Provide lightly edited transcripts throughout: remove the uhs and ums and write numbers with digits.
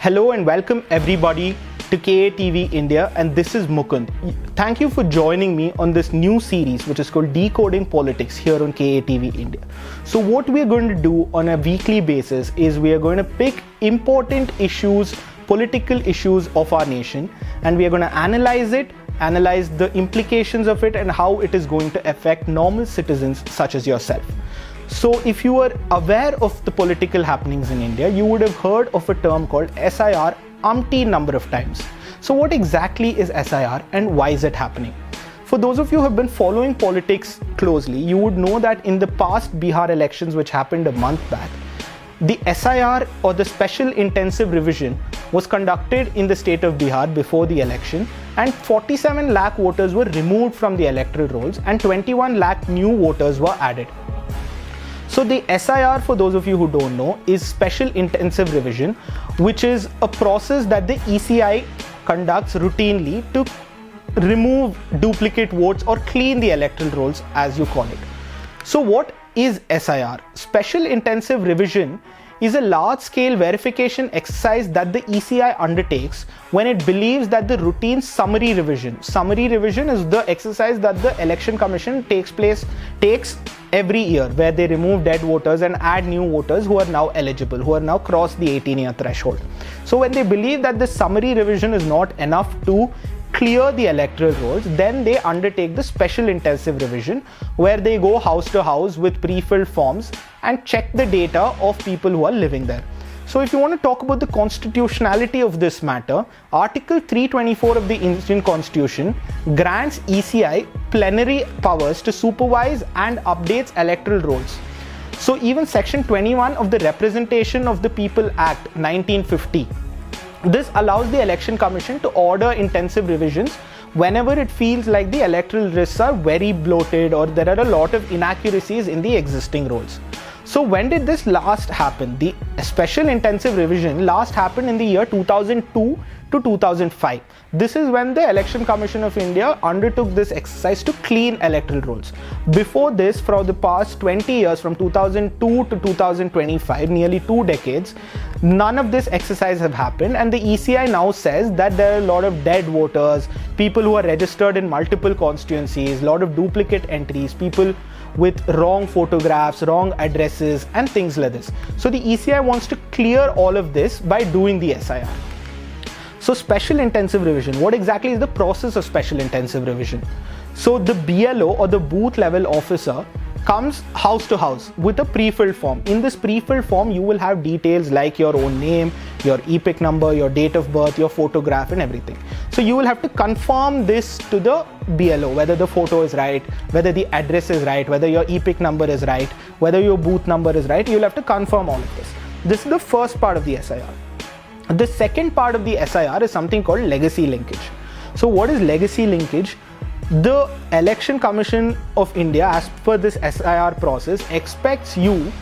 Hello and welcome everybody to KATV India, and this is Mukund. Thank you for joining me on this new series which is called Decoding Politics here on KATV India. So what we're going to do on a weekly basis is we are going to pick important issues, political issues of our nation, and we are going to analyze it, analyze the implications of it and how it is going to affect normal citizens such as yourself. So if you are aware of the political happenings in India, you would have heard of a term called SIR umpteen number of times. So what exactly is SIR and why is it happening? For those of you who have been following politics closely, you would know that in the past Bihar elections, which happened a month back, the SIR or the Special Intensive Revision was conducted in the state of Bihar before the election, and 47 lakh voters were removed from the electoral rolls and 21 lakh new voters were added. So the SIR, for those of you who don't know, is Special Intensive Revision, which is a process that the ECI conducts routinely to remove duplicate votes or clean the electoral rolls, as you call it. So what is SIR? Special Intensive Revision is a large-scale verification exercise that the ECI undertakes when it believes that the routine summary revision is the exercise that the Election Commission takes every year, where they remove dead voters and add new voters who are now eligible, who are now crossed the 18-year threshold. So when they believe that the summary revision is not enough to clear the electoral rolls, then they undertake the Special Intensive Revision, where they go house to house with pre-filled forms and check the data of people who are living there. So if you want to talk about the constitutionality of this matter, Article 324 of the Indian Constitution grants ECI plenary powers to supervise and updates electoral rolls. So even Section 21 of the Representation of the People Act 1950, this allows the Election Commission to order intensive revisions whenever it feels like the electoral lists are very bloated or there are a lot of inaccuracies in the existing rolls. So when did this last happen? The Special Intensive Revision last happened in the year 2002 to 2005. This is when the Election Commission of India undertook this exercise to clean electoral rolls. Before this, for the past 20 years, from 2002 to 2025, nearly 2 decades, none of this exercise have happened, and the ECI now says that there are a lot of dead voters, people who are registered in multiple constituencies, a lot of duplicate entries, people with wrong photographs, wrong addresses and things like this. So the ECI wants to clear all of this by doing the SIR. So Special Intensive Revision, what exactly is the process of Special Intensive Revision? So the BLO or the booth level officer comes house to house with a pre-filled form. In this pre-filled form, you will have details like your own name, your EPIC number, your date of birth, your photograph and everything. So you will have to confirm this to the BLO, whether the photo is right, whether the address is right, whether your EPIC number is right, whether your booth number is right. You'll have to confirm all of this. This is the first part of the SIR. The second part of the SIR is something called legacy linkage. So what is legacy linkage? The Election Commission of India, as per this SIR process, expects you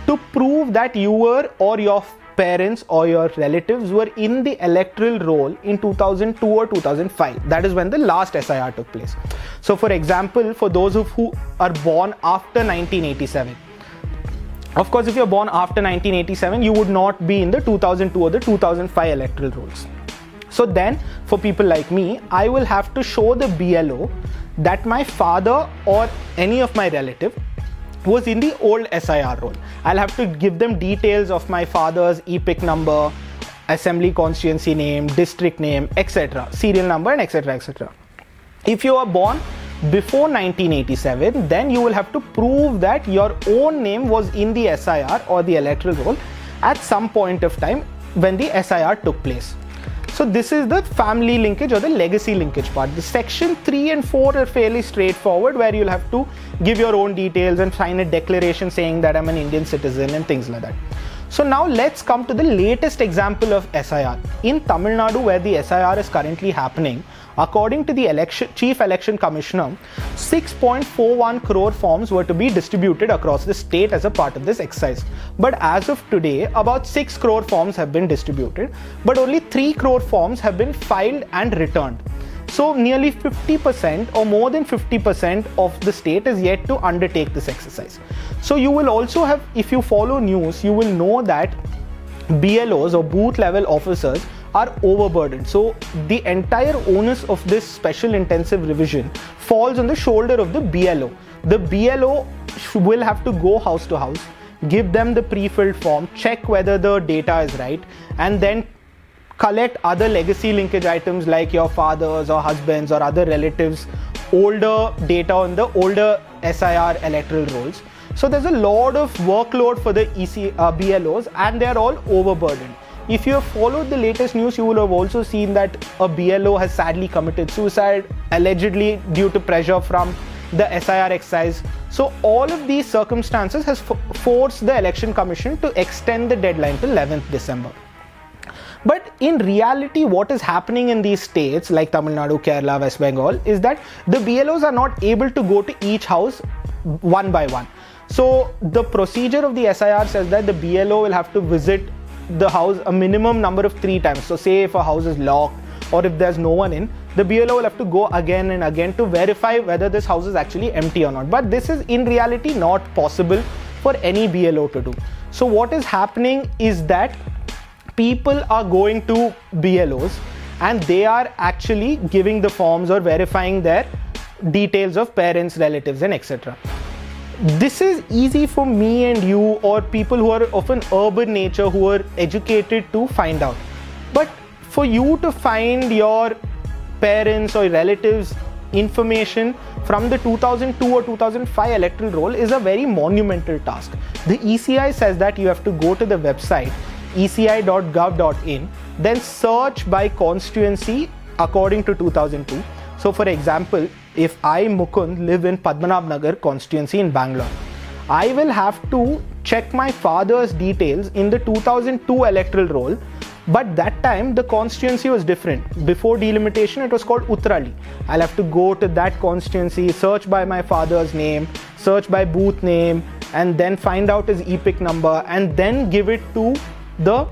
to prove that you were or your parents or your relatives were in the electoral roll in 2002 or 2005. That is when the last SIR took place. So for example, for those who are born after 1987, of course, if you're born after 1987, you would not be in the 2002 or the 2005 electoral rolls. So then, for people like me, I will have to show the BLO that my father or any of my relative was in the old SIR roll. I'll have to give them details of my father's EPIC number, assembly constituency name, district name, etc., serial number and etc., etc. If you are born before 1987, then you will have to prove that your own name was in the SIR or the electoral roll at some point of time when the SIR took place. So this is the family linkage or the legacy linkage part. The section 3 and 4 are fairly straightforward, where you'll have to give your own details and sign a declaration saying that I'm an Indian citizen and things like that. So now let's come to the latest example of SIR. In Tamil Nadu, where the SIR is currently happening, according to the Chief Election Commissioner, 6.41 crore forms were to be distributed across the state as a part of this exercise. But as of today, about 6 crore forms have been distributed, but only 3 crore forms have been filed and returned. So nearly 50% or more than 50% of the state is yet to undertake this exercise. So you will also have, if you follow news, you will know that BLOs or booth level officers are overburdened. So the entire onus of this special intensive revision falls on the shoulder of the BLO. The BLO will have to go house to house, give them the pre-filled form, check whether the data is right, and then collect other legacy linkage items like your father's or husband's or other relatives' older data on the older SIR electoral rolls. So there's a lot of workload for the BLOs, and they're all overburdened. If you have followed the latest news, you will have also seen that a BLO has sadly committed suicide, allegedly due to pressure from the SIR excise. So all of these circumstances has forced the Election Commission to extend the deadline till 11th December. But in reality, what is happening in these states like Tamil Nadu, Kerala, West Bengal is that the BLOs are not able to go to each house one by one. So the procedure of the SIR says that the BLO will have to visit the house a minimum number of 3 times. So say if a house is locked or if there's no one in, the BLO will have to go again and again to verify whether this house is actually empty or not. But this is in reality not possible for any BLO to do. So what is happening is that people are going to BLOs and they are actually giving the forms or verifying their details of parents, relatives, and etc. This is easy for me and you or people who are of an urban nature who are educated to find out. But for you to find your parents or relatives information from the 2002 or 2005 electoral roll is a very monumental task. The ECI says that you have to go to the website eci.gov.in, then search by constituency according to 2002. So for example, if I, Mukund, live in Padmanabh Nagar constituency in Bangalore, I will have to check my father's details in the 2002 electoral roll, but that time the constituency was different. Before delimitation, it was called Uttarali. I'll have to go to that constituency, search by my father's name, search by booth name, and then find out his EPIC number, and then give it to the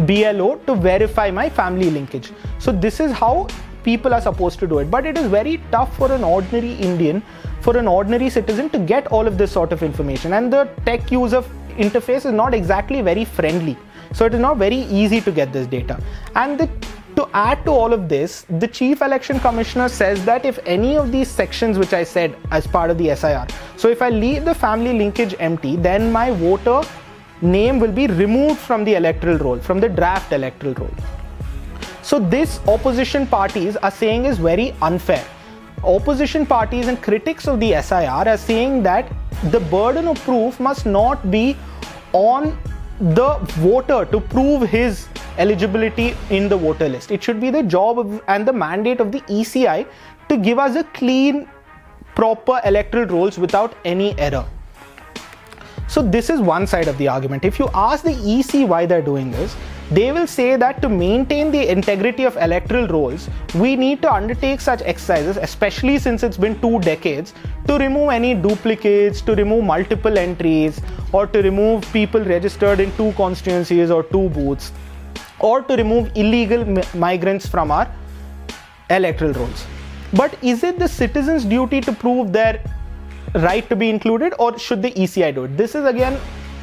BLO to verify my family linkage. So this is how people are supposed to do it, but it is very tough for an ordinary Indian, for an ordinary citizen to get all of this sort of information, and the tech user interface is not exactly very friendly, so it is not very easy to get this data. And to add to all of this, the Chief Election Commissioner says that if any of these sections which I said as part of the SIR, so if I leave the family linkage empty, then my voter name will be removed from the electoral roll, from the draft electoral roll. So this opposition parties are saying is very unfair. Opposition parties and critics of the SIR are saying that the burden of proof must not be on the voter to prove his eligibility in the voter list. It should be the job and the mandate of the ECI to give us a clean, proper electoral rolls without any error. So this is one side of the argument. If you ask the EC why they're doing this, they will say that to maintain the integrity of electoral rolls, we need to undertake such exercises, especially since it's been 2 decades, to remove any duplicates, to remove multiple entries, or to remove people registered in 2 constituencies or 2 booths, or to remove illegal migrants from our electoral rolls. But is it the citizens' duty to prove their right to be included, or should the ECI do it? This is again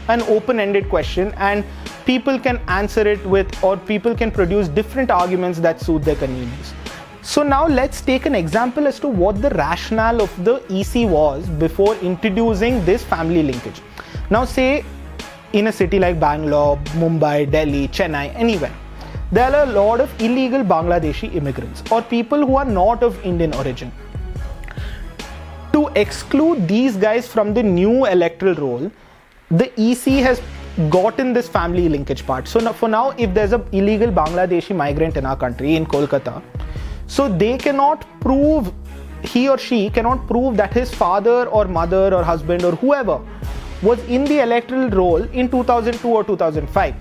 an open-ended question, and people can answer it with, or people can produce different arguments that suit their convenience. So now let's take an example as to what the rationale of the EC was before introducing this family linkage. Now say in a city like Bangalore, Mumbai, Delhi, Chennai, anywhere, there are a lot of illegal Bangladeshi immigrants or people who are not of Indian origin. To exclude these guys from the new electoral roll, the EC has gotten this family linkage part. So now, for now, if there's an illegal Bangladeshi migrant in our country, in Kolkata, so they cannot prove, he or she cannot prove that his father or mother or husband or whoever was in the electoral roll in 2002 or 2005.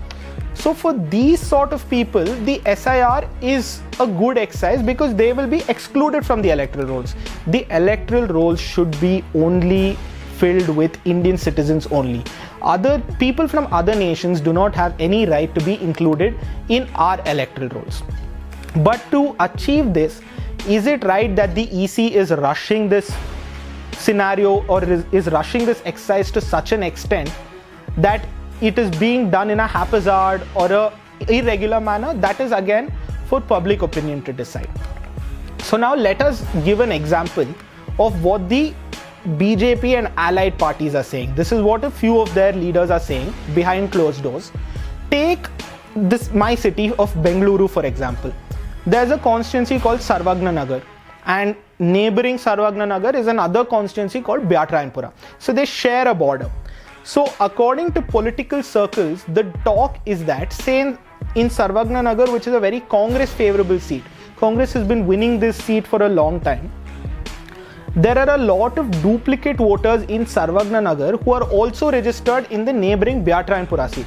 So for these sort of people, the SIR is a good exercise because they will be excluded from the electoral rolls. The electoral rolls should be only filled with Indian citizens only. Other people from other nations do not have any right to be included in our electoral rolls. But to achieve this, is it right that the EC is rushing this scenario or is rushing this exercise to such an extent that it is being done in a haphazard or a irregular manner, that is again for public opinion to decide. So now let us give an example of what the BJP and allied parties are saying. This is what a few of their leaders are saying behind closed doors. Take this, my city of Bengaluru for example. There's a constituency called Sarvagna Nagar, and neighboring Sarvagna Nagar is another constituency called Byatrayanpura. So they share a border. So according to political circles, the talk is that, say in Sarvagna Nagar, which is a very Congress favorable seat, Congress has been winning this seat for a long time, there are a lot of duplicate voters in Sarvagna Nagar who are also registered in the neighboring Byatrayanpura seat.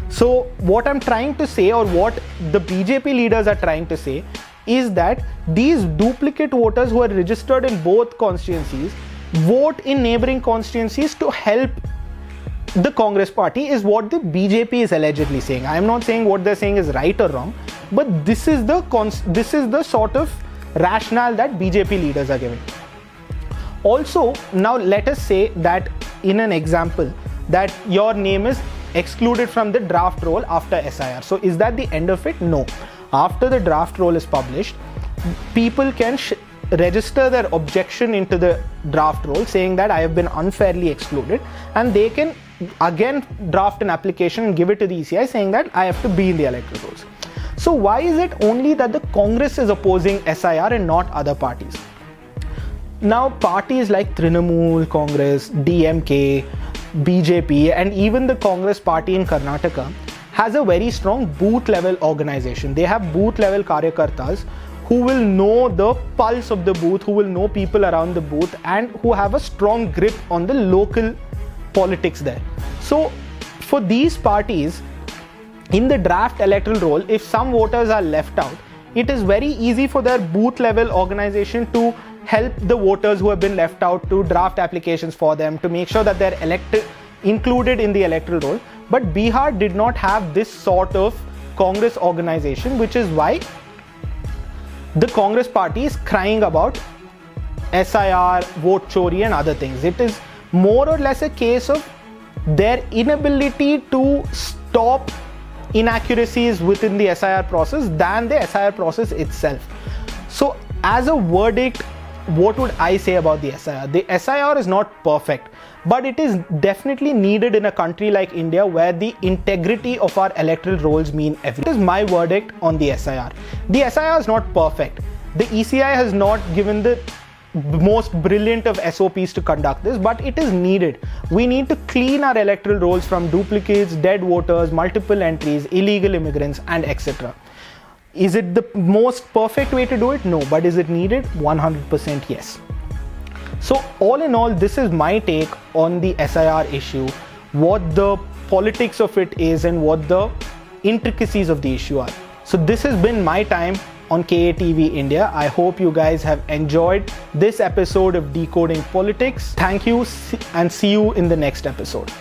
So what I'm trying to say, or what the BJP leaders are trying to say, is that these duplicate voters who are registered in both constituencies vote in neighboring constituencies to help the Congress party, is what the BJP is allegedly saying. I am not saying what they're saying is right or wrong, but this is the sort of rationale that BJP leaders are giving. Also, now let us say that in an example that your name is excluded from the draft roll after SIR. So is that the end of it? No. After the draft roll is published, people can register their objection into the draft roll saying that I have been unfairly excluded, and they can again draft an application and give it to the ECI saying that I have to be in the electoral rolls. So why is it only that the Congress is opposing SIR and not other parties? Now parties like Trinamool Congress, DMK, BJP and even the Congress party in Karnataka has a very strong booth level organization. They have booth level karyakartas who will know the pulse of the booth, who will know people around the booth, and who have a strong grip on the local politics there. So for these parties, in the draft electoral roll, if some voters are left out, it is very easy for their booth level organization to help the voters who have been left out, to draft applications for them, to make sure that they're included in the electoral roll. But Bihar did not have this sort of Congress organization, which is why the Congress party is crying about SIR, vote chori and other things. It is more or less a case of their inability to stop inaccuracies within the SIR process than the SIR process itself. So as a verdict, what would I say about the SIR? The SIR is not perfect, but it is definitely needed in a country like India where the integrity of our electoral rolls mean everything. This is my verdict on the SIR. The SIR is not perfect. The ECI has not given the most brilliant of SOPs to conduct this, but it is needed. We need to clean our electoral rolls from duplicates, dead voters, multiple entries, illegal immigrants and etc. Is it the most perfect way to do it? No. But is it needed? 100% yes. So all in all, this is my take on the SIR issue, what the politics of it is and what the intricacies of the issue are. So this has been my time on KATV India. I hope you guys have enjoyed this episode of Decoding Politics. Thank you and see you in the next episode.